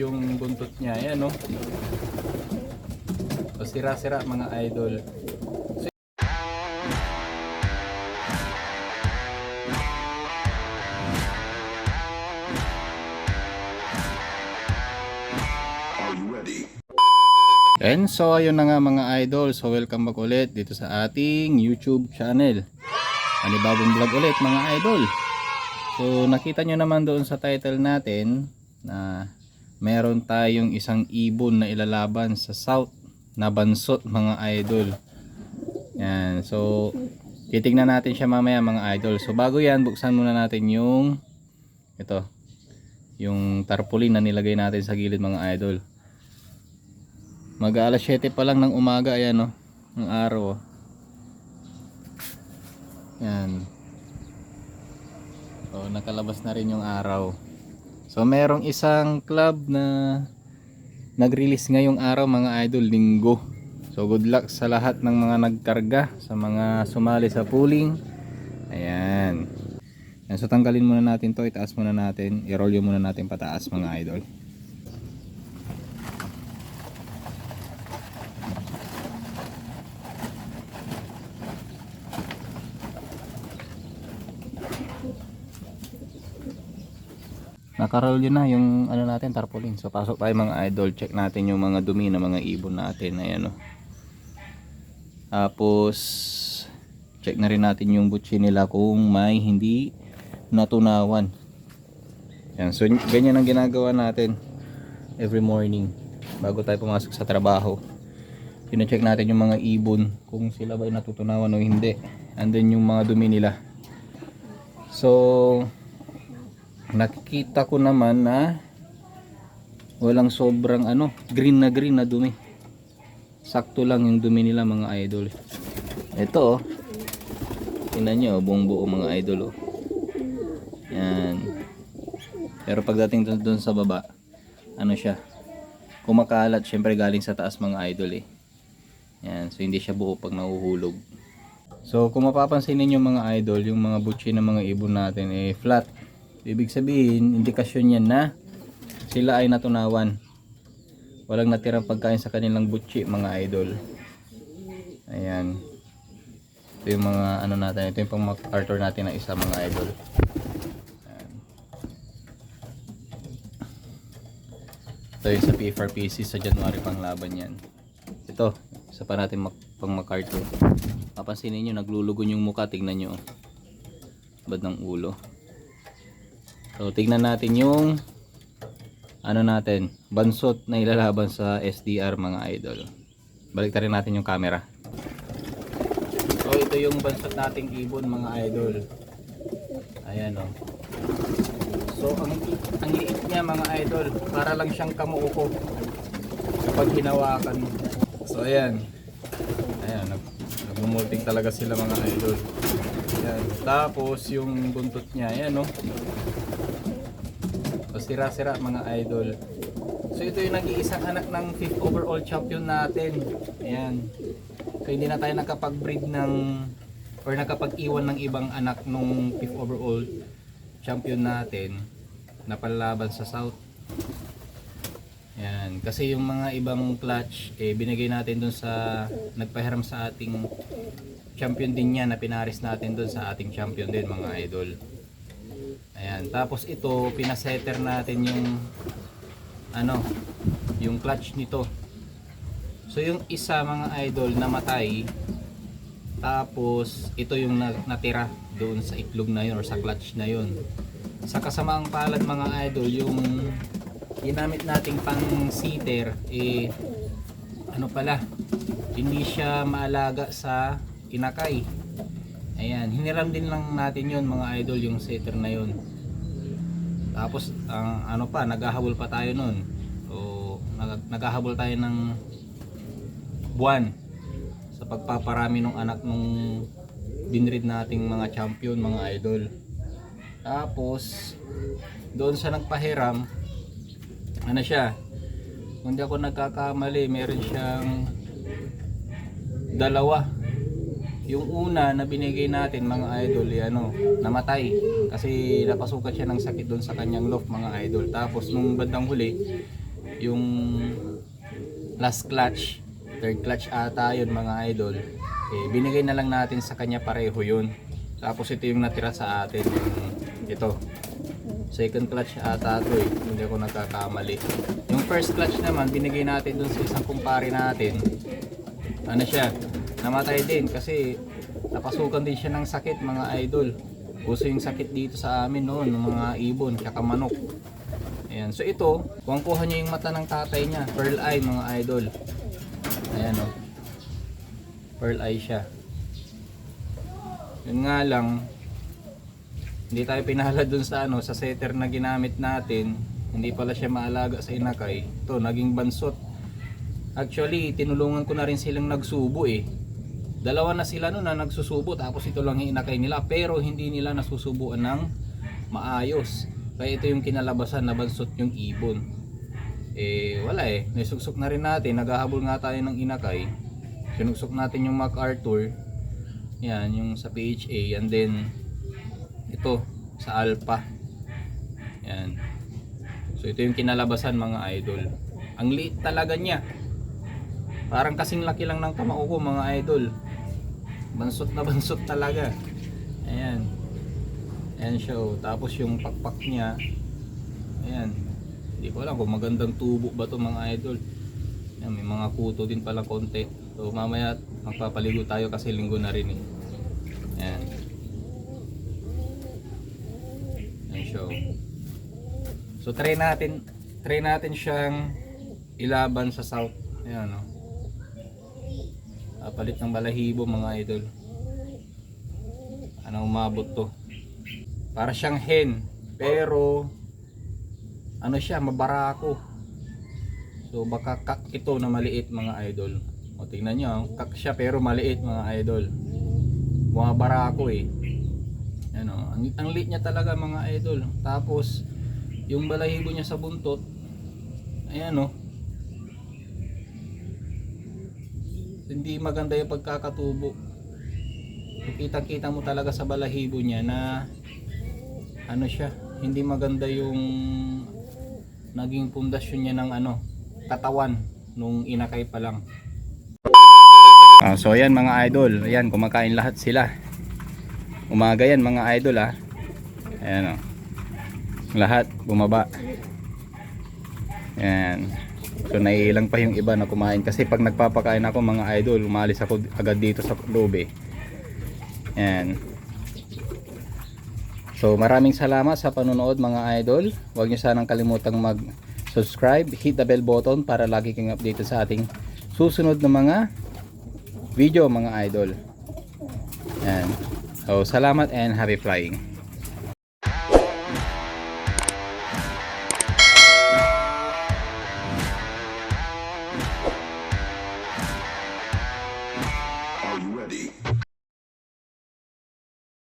Yung buntot niya, ayan no. So sira-sira mga idol. And so ayun na nga mga idol, so welcome back ulit dito sa ating YouTube channel. Panibagong vlog ulit mga idol. So nakita nyo naman doon sa title natin na meron tayong isang ibon na ilalaban sa South na bansot mga idol. Yan, so titignan natin siya mamaya mga idol. So bago yan, buksan muna natin yung ito, yung tarpaulin na nilagay natin sa gilid mga idol. Mag-aalas 7 pa lang ng umaga, ayan no, ng araw. Yan. So nakalabas na rin yung araw. So merong isang club na nag-release ngayong araw mga idol, Linggo. So good luck sa lahat ng mga nagkarga, sa mga sumali sa pooling. Ayan. Yan, so tanggalin muna natin to, itaas muna natin, i-roll muna natin pataas mga idol. Nakaroll yun na yung ano natin, tarpaulin. So pasok tayo mga idol, check natin yung mga dumi na mga ibon natin. Ayan o. Tapos check na rin natin yung butsi nila kung may hindi natunawan. Yan. So ganyan ang ginagawa natin every morning bago tayo pumasok sa trabaho. Pina-check natin yung mga ibon kung sila ba ay natutunawan o hindi. And then yung mga dumi nila. So nakikita ko naman na walang sobrang green na dumi. Sakto lang yung dumi nila mga idol. Ito oh, tingnan nyo, buong buo mga idol oh. Yan. Pero pagdating doon sa baba, ano siya, kumakalat, syempre galing sa taas mga idol eh. Yan, so hindi siya buo pag nahuhulog. So kung mapapansin niyo mga idol, yung mga butsi ng mga ibon natin eh flat. Ibig sabihin, indikasyon yan na sila ay natunawan. Walang natirang pagkain sa kanilang butsi mga idol. Ayan. Ito yung mga natin. Ito yung pang MacArthur natin na isa mga idol. Ayan. Ito yung sa PFRPC sa January pang laban yan. Ito, isa pa natin pang MacArthur. Papansinin nyo, naglulugon yung mukha. Tignan nyo. Bad ng ulo. So tignan natin yung natin, bansot na ilalaban sa SDR mga idol. Balik rin natin yung camera. So ito yung bansot nating ibon mga idol. Ayan o. So ang liit niya mga idol, para lang siyang kamuuko kapag hinawakan mo. So ayan. Ayan, nagmumulting talaga sila mga idol. Ayan. Tapos yung buntot niya, ayan o. So sira-sira mga idol. So ito yung nag-iisang anak ng 5th overall champion natin. Ayan. So hindi na tayo nakapag-breed ng or nakapag-iwan ng ibang anak nung 5th overall champion natin na palaban sa South. Ayan. Kasi yung mga ibang clutch binigay natin dun sa nagpahiram sa ating champion din niya, na pinaris natin dun sa ating champion din mga idol. Ayan, tapos ito pinasetter natin yung yung clutch nito. So yung isa mga idol namatay, tapos ito yung natira doon sa itlog na yun or sa clutch na yun. Sa kasamaang palad mga idol, yung ginamit nating pang seater pala, hindi siya maalaga sa inakay. Ayan, hiniram din lang natin yun mga idol, yung setter na yun. Tapos naghahabol pa tayo nun. So naghahabol tayo ng buwan sa pagpaparami ng anak nung binreed nating mga champion mga idol. Tapos doon sa nagpahiram, siya, kung di ako nagkakamali, meron siyang dalawa. Yung una na binigay natin mga idol, namatay kasi napasukan siya ng sakit doon sa kanyang loft mga idol. Tapos nung bandang huli, yung last clutch, third clutch ata yun mga idol, binigay na lang natin sa kanya pareho yun. Tapos ito yung natira sa atin, ito second clutch ata to hindi ako nagkakamali. Yung first clutch naman binigay natin dun sa isang kumpare natin, ano siya, namatay din kasi napasukan din siya ng sakit mga idol. Uso yung sakit dito sa amin noon ng mga ibon tsaka manok. Ayan, so ito kuha niya yung mata ng tatay niya, pearl eye mga idol. Ayan o, pearl eye siya. Yun nga lang, hindi tayo pinala dun sa sa setter na ginamit natin. Hindi pala siya maalaga sa inakay. Ito, naging bansot. Actually, tinulungan ko na rin silang nagsubo Dalawa na sila noon na nagsusubo, tapos ito lang yung inakay nila, pero hindi nila nasusubuan ng maayos. Kaya ito yung kinalabasan na bansot yung ibon. Wala nasuksok na rin natin, naghahabol nga tayo ng inakay. Sinuksok natin yung MacArthur. Yan, yung sa PHA, and then ito sa Alpha. Yan. So ito yung kinalabasan mga idol. Ang liit talaga niya. Parang kasing laki lang ng kamao ko mga idol. Bansot na bansot talaga. Ayan. Ayan siya tapos yung pakpak niya. Ayan. Hindi ko alam kung magandang tubo ba to mga idol. Ayan, may mga kuto din pala konti. So mamaya magpapaligo tayo kasi linggo na rin Ayan. Ayan siya So try natin siyang ilaban sa south. Ayan palit ng balahibo mga idol. Anong umabot to? Para siyang hen, pero siya, mabarako. So baka kak ito na maliit mga idol. O tingnan nyo, kak siya pero maliit mga idol. Bumabarako ang liit niya talaga mga idol. Tapos yung balahibo niya sa buntot, ayan hindi maganda yung pagkakatubo. Kitang-kita mo talaga sa balahibo niya na siya, hindi maganda yung naging pundasyon niya ng katawan nung inakay pa lang. So ayan mga idol, ayan kumakain lahat sila. Umaga yan mga idol Ayan lahat bumaba. Ayan. So naiilang pa yung iba na kumain kasi pag nagpapakain ako mga idol, umalis ako agad dito sa loob Ayan. So maraming salamat sa panonood mga idol. Huwag nyo sanang kalimutang mag-subscribe, hit the bell button para lagi kang update sa ating susunod na mga video mga idol. Ayan. So salamat and happy flying.